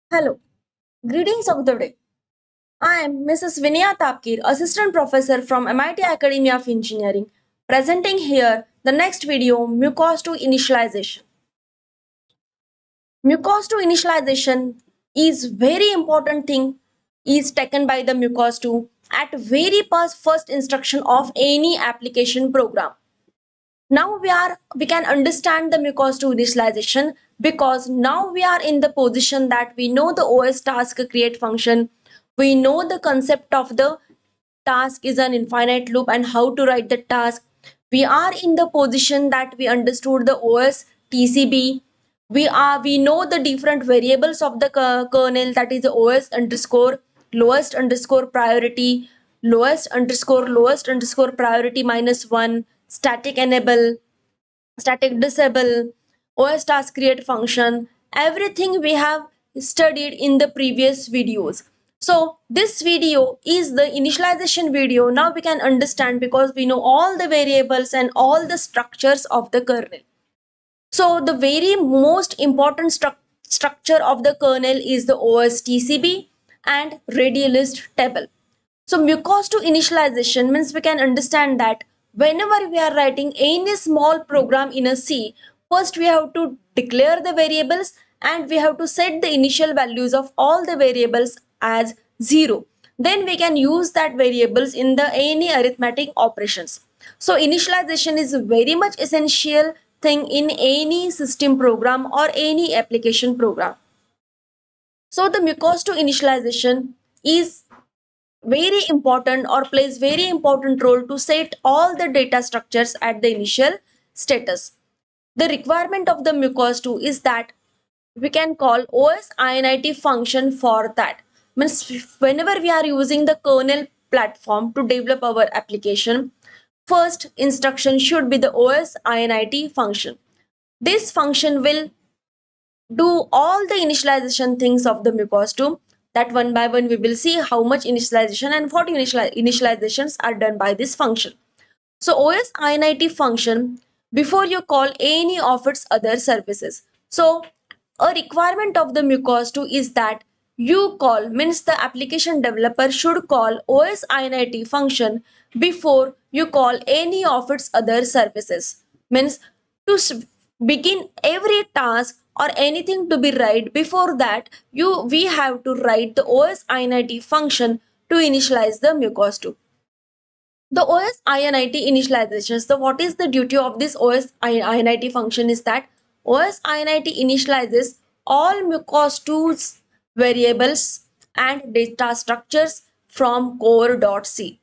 Hello, greetings of the day. I am Mrs. Vinaya Tapkir, Assistant Professor from MIT Academy of Engineering, presenting here the next video, Mucos2 initialization. Mucos2 initialization is very important thing is taken by the Mucos2 at very first instruction of any application program. Now we can understand the Mucos2 initialization because now we are in the position that we know the OS task create function. We know the concept of the task is an infinite loop and how to write the task. We are in the position that we understood the OS TCB. We know the different variables of the kernel, that is the OS underscore lowest underscore priority, lowest underscore priority minus one, static enable, static disable, OS task create function, everything we have studied in the previous videos. So this video is the initialization video. Now we can understand because we know all the variables and all the structures of the kernel. So the very most important structure of the kernel is the OS TCB and ready list table. So Mucos2 initialization means we can understand that whenever we are writing any small program in a C, first we have to declare the variables and we have to set the initial values of all the variables as 0. Then we can use that variables in the any arithmetic operations. So initialization is very much essential thing in any system program or any application program. So the Mucos2 initialization is very important or plays very important role to set all the data structures at the initial status. The requirement of the Mucos2 is that we can call OS init function for that. Means whenever we are using the kernel platform to develop our application, first instruction should be the OS init function. This function will do all the initialization things of the Mucos2. That one by one we will see how much initialization and what initializations are done by this function. So OS init function before you call any of its other services. So a requirement of the Mucos2 is that you call means the application developer should call OS init function before you call any of its other services. Means to begin every task or anything to be write before that we have to write the OS init function to initialize the Mucos2. The OS init initialization. So what is the duty of this OS init function is that OS init initializes all Mucos2's variables and data structures from core.c.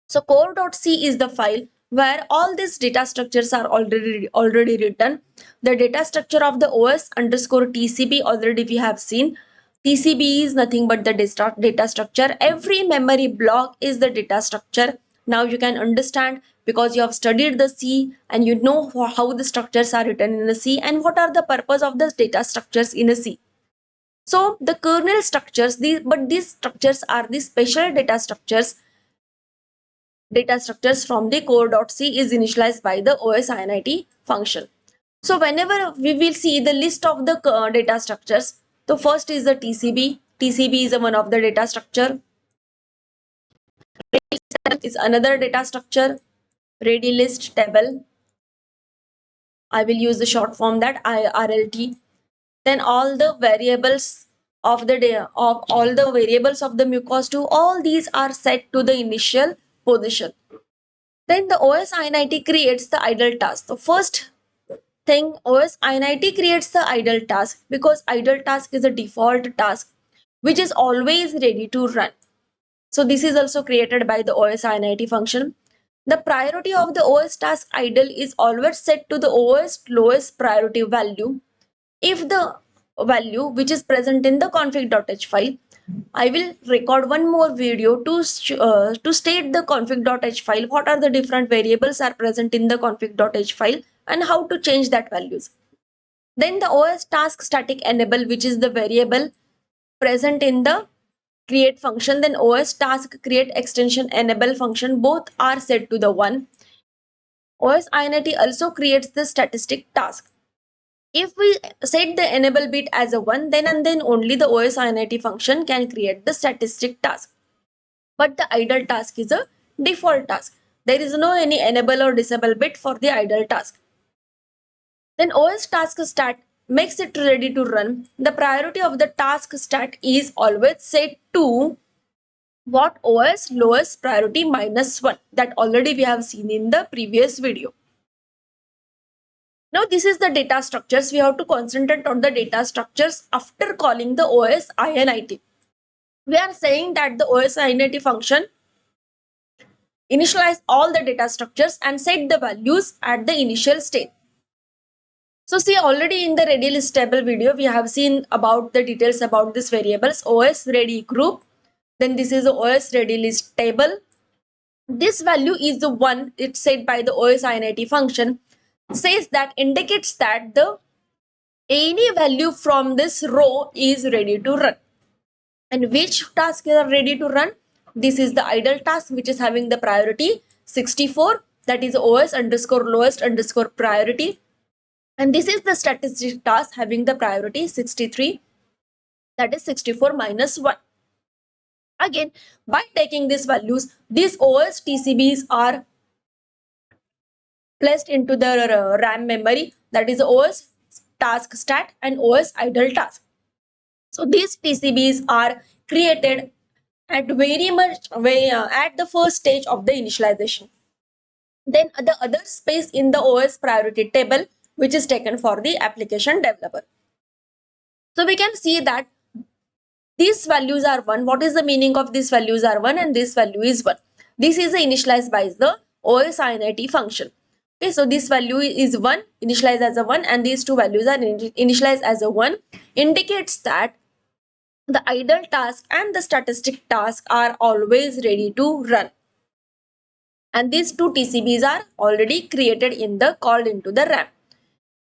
So core.c is the file where all these data structures are already written. The data structure of the OS underscore TCB already we have seen. TCB is nothing but the data structure. Every memory block is the data structure. Now you can understand because you have studied the C and you know how the structures are written in a C and what are the purpose of the data structures in a C. So the kernel structures, but these structures are the special data structures from the core.c is initialized by the OS init function. So whenever we will see the list of the data structures, so first is the TCB. TCB is one of the data structure. Is another data structure. Ready list table. I will use the short form that IRLT. Then all the variables of the day of all the variables of the Mucos2, all these are set to the initial position. Then the OS init creates the idle task. The first thing OS init creates the idle task because idle task is a default task which is always ready to run. So this is also created by the OS init function. The priority of the OS task idle is always set to the OS lowest priority value. If the value which is present in the config.h file, I will record one more video to state the config.h file, what are the different variables are present in the config.h file and how to change that values. Then the OS task static enable, which is the variable present in the create function. Then OS task create extension enable function, both are set to the one. OS init also creates the statistic task. If we set the enable bit as a 1, then and then only the OS init function can create the statistic task. But the idle task is a default task. There is no any enable or disable bit for the idle task. Then OS task stat makes it ready to run. The priority of the task stat is always set to what? OS lowest priority -1, that already we have seen in the previous video. Now this is the data structures. We have to concentrate on the data structures after calling the OS init. We are saying that the OS init function initialize all the data structures and set the values at the initial state. So see, already in the ready list table video, we have seen about the details about this variables OS ready group. Then this is the OS ready list table. This value is the one it's set by the OS init function, says that indicates that the any value from this row is ready to run. And which task are ready to run? This is the idle task which is having the priority 64, that is OS underscore lowest underscore priority. And this is the statistic task having the priority 63, that is 64 minus 1. Again, by taking these values, these OS TCBs are placed into the RAM memory, that is OS task stat and OS idle task. So these TCBs are created at at the first stage of the initialization. Then the other space in the OS priority table, which is taken for the application developer. So we can see that these values are 1. What is the meaning of these values are 1 and this value is 1? This is initialized by the OS init function. Okay, so this value is 1, initialized as a 1, and these two values are initialized as a 1, indicates that the idle task and the statistic task are always ready to run. And these two TCBs are already created in the called into the RAM.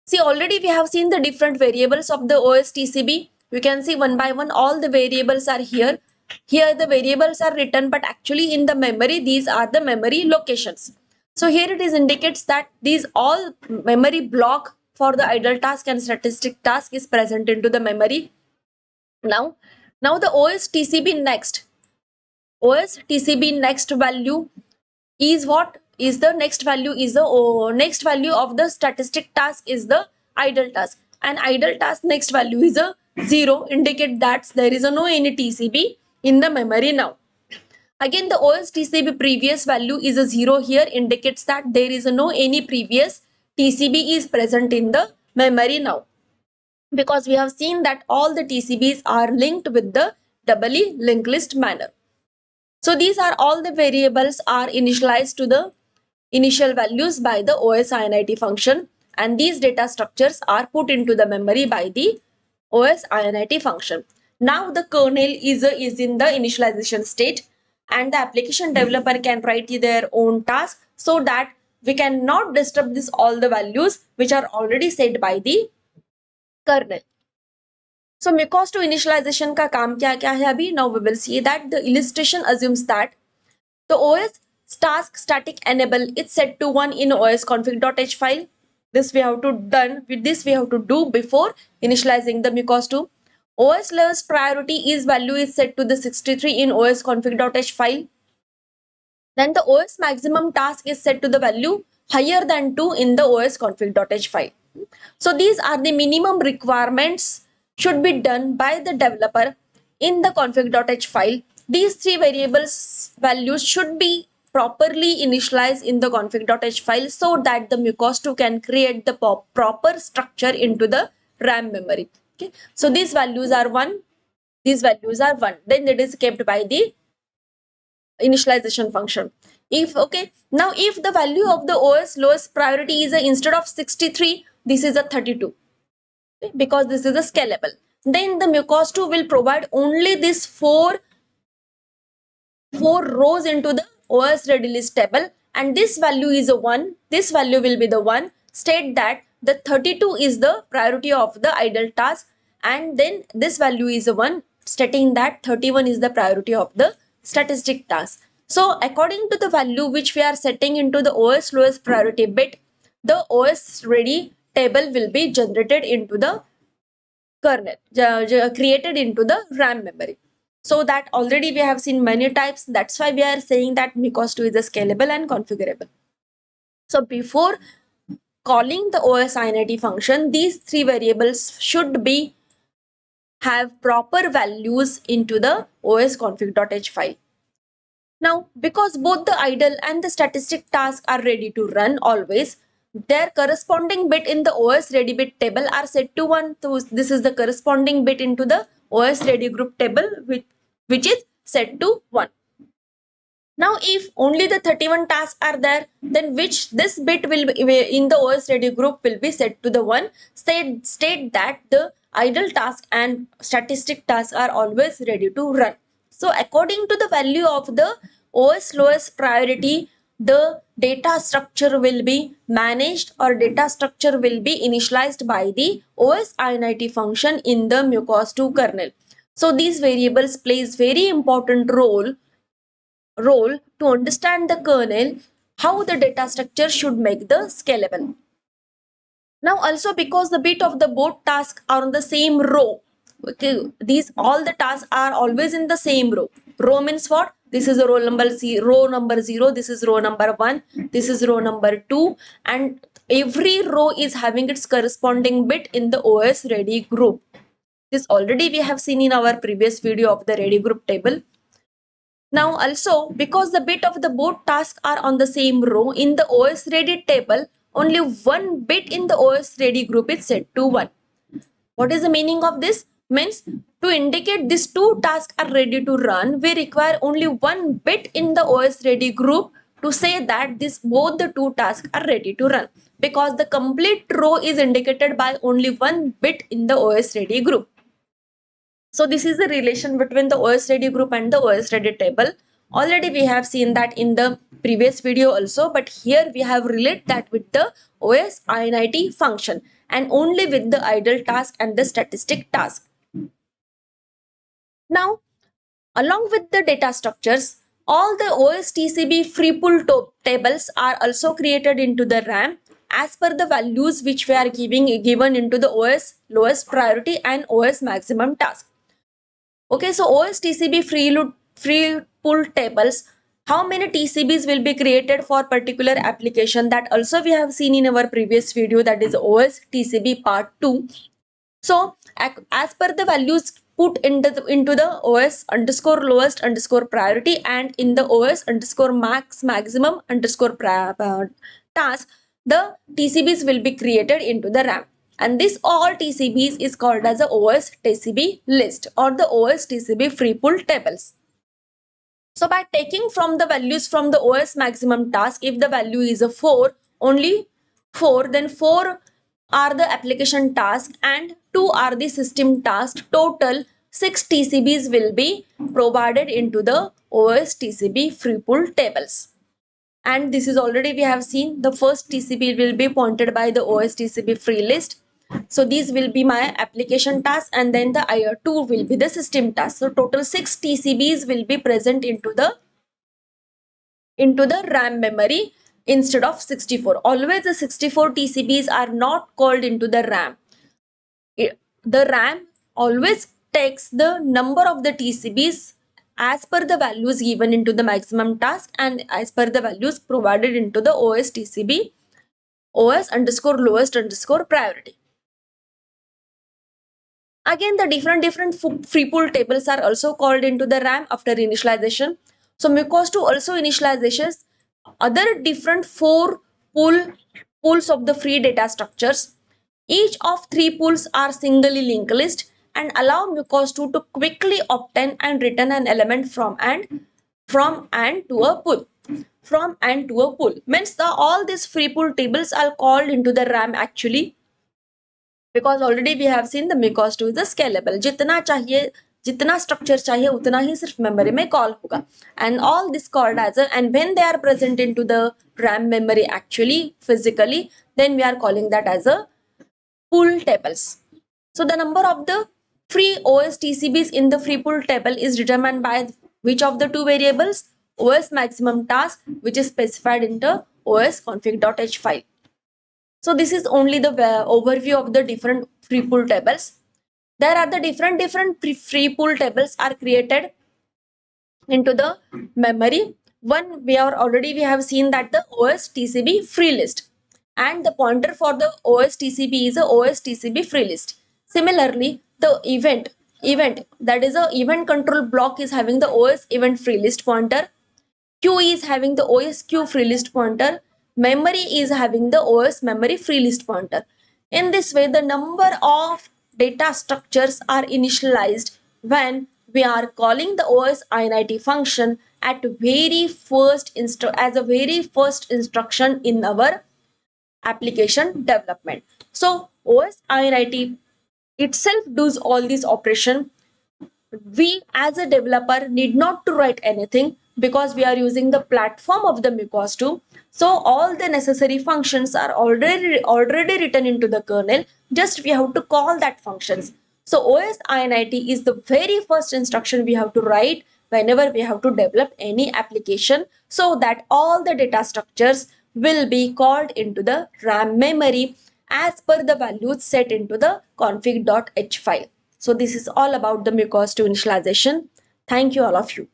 See, already we have seen the different variables of the OS TCB. You can see one by one all the variables are here. Here the variables are written, but actually in the memory these are the memory locations. So here it is indicates that these all memory block for the idle task and statistic task is present into the memory. Now the OS TCB next. OS TCB next value is what? Is the next value is the next value of the statistic task is the idle task, and idle task next value is a 0, indicate that there is no any TCB in the memory now. Again, the OS TCB previous value is a 0 here, indicates that there is no any previous TCB is present in the memory now, because we have seen that all the TCBs are linked with the doubly linked list manner. So these are all the variables are initialized to the initial values by the OS init function, and these data structures are put into the memory by the OS init function. Now the kernel is in the initialization state, and the application developer can write their own task so that we cannot disturb this all the values which are already set by the kernel. So MUCOS to initialization का काम क्या क्या है अभी? Now we will see that the illustration assumes that the OS task static enable is set to 1 in OS config.h file. This we have to do before initializing the MUCOS2. OS lowest priority is value is set to the 63 in OS config.h file. Then the OS maximum task is set to the value higher than 2 in the OS config.h file. So these are the minimum requirements should be done by the developer in the config.h file. These three variables values should be properly initialized in the config.h file so that the MUCOS2 can create the proper structure into the RAM memory. Okay, so these values are 1, these values are 1, then it is kept by the initialization function. If now if the value of the OS lowest priority is instead of 63, this is a 32, okay, because this is a scalable, then the MUCOS2 will provide only this four rows into the OS ready list table, and this value is a 1, this value will be the 1, state that the 32 is the priority of the idle task, and then this value is a 1, stating that 31 is the priority of the statistic task. So according to the value which we are setting into the OS lowest priority bit, the OS ready table will be generated into the kernel, created into the RAM memory. So that already we have seen many types. That's why we are saying that MuCOS 2 is a scalable and configurable. So before calling the OS init function, these three variables should be have proper values into the osconfig.h file. Now, because both the idle and the statistic tasks are ready to run always, their corresponding bit in the OS ready bit table are set to 1. So this is the corresponding bit into the OS ready group table, which is set to 1. Now, if only the 31 tasks are there, then which this bit will be in the OS ready group will be set to the 1. State that the idle task and statistic tasks are always ready to run. So, according to the value of the OS lowest priority, the data structure will be managed or data structure will be initialized by the OS init function in the MuCOS 2 kernel. So, these variables plays very important role to understand the kernel, how the data structure should make the scalable. Now also because the bit of the both tasks are on the same row, okay, these all the tasks are always in the same row. Row means what? This is a row number 0, this is row number 1, this is row number 2, and every row is having its corresponding bit in the OS ready group. This already we have seen in our previous video of the ready group table. Now also, because the bit of the both tasks are on the same row in the OS ready table, only one bit in the OS ready group is set to 1. What is the meaning of this? Means to indicate these two tasks are ready to run, we require only one bit in the OS ready group to say that both the two tasks are ready to run, because the complete row is indicated by only one bit in the OS ready group. So this is the relation between the OS ready group and the OS ready table. Already we have seen that in the previous video also, but here we have related that with the OS init function and only with the idle task and the statistic task. Now, along with the data structures, all the OS TCB free pool tables are also created into the RAM as per the values which we are given into the OS lowest priority and OS maximum task. Okay, so OS TCB free pool tables, how many TCBs will be created for particular application, that also we have seen in our previous video, that is OS TCB part 2. So as per the values put into the OS underscore lowest underscore priority and in the OS underscore maximum underscore task, the TCBs will be created into the RAM. And this all TCBs is called as the OS TCB list or the OS TCB free pool tables. So by taking from the values from the OS maximum task, if the value is a 4, only 4, then 4 are the application task and 2 are the system task. Total 6 TCBs will be provided into the OS TCB free pool tables. And this is already we have seen, the first TCB will be pointed by the OS TCB free list. So these will be my application task and then the IR2 will be the system task. So total 6 TCBs will be present into the RAM memory instead of 64. Always the 64 TCBs are not called into the RAM. The RAM always takes the number of the TCBs as per the values given into the maximum task and as per the values provided into the OS TCB OS underscore lowest underscore priority. Again, the different free pool tables are also called into the RAM after initialization. So MuCOS 2 also initializes other different 4 pools of the free data structures. Each of 3 pools are singly linked list and allow MuCOS 2 to quickly obtain and return an element from and to a pool. From and to a pool means all these free pool tables are called into the RAM actually, because already we have seen the MuCOS 2 is a scalable. जितना structure चाहिए उतना ही सिर्फ memory में call होगा, and all this called as a, and when they are present into the RAM memory actually physically, then we are calling that as a pool tables. So the number of the free OS TCBs in the free pool table is determined by which of the two variables? OS maximum task, which is specified in the osconfig.h file. So this is only the overview of the different free pool tables. There are the different free pool tables are created into the memory. One, we have seen that the OS TCP free list, and the pointer for the OS TCP is a OS TCP free list. Similarly, the event, that is a event control block, is having the OS event free list pointer. Queue is having the OS queue free list pointer. Memory is having the OS memory free list pointer. In this way, the number of data structures are initialized when we are calling the OS init function at very first as a very first instruction in our application development. So OS init itself does all this operation. We as a developer need not to write anything because we are using the platform of the MuCOS 2. So all the necessary functions are already written into the kernel. Just we have to call that functions. So OS init is the very first instruction we have to write whenever we have to develop any application, so that all the data structures will be called into the RAM memory as per the values set into the config.h file. So this is all about the MuCOS 2 initialization. Thank you all of you.